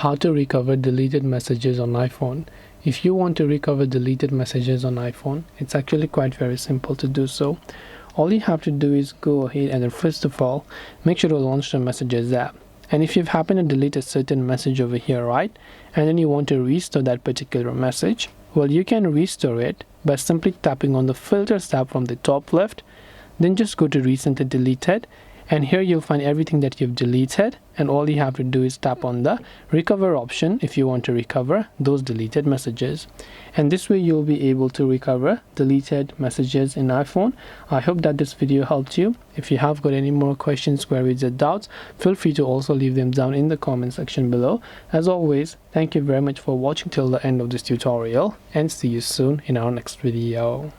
How to recover deleted messages on iPhone. If you want to recover deleted messages on iPhone, it's actually quite very simple to do so. All you have to do is go ahead and then first of all, make sure to launch the Messages app. And if you've happened to delete a certain message over here, right, and then you want to restore that particular message, well, you can restore it by simply tapping on the Filters tab from the top left. Then just go to Recently Deleted, and here you'll find everything that you've deleted, and all you have to do is tap on the recover option if you want to recover those deleted messages. And this way you'll be able to recover deleted messages in iPhone. I hope that this video helped you. If you have got any more questions, queries or doubts, feel free to also leave them down in the comment section below. As always, thank you very much for watching till the end of this tutorial, and see you soon in our next video.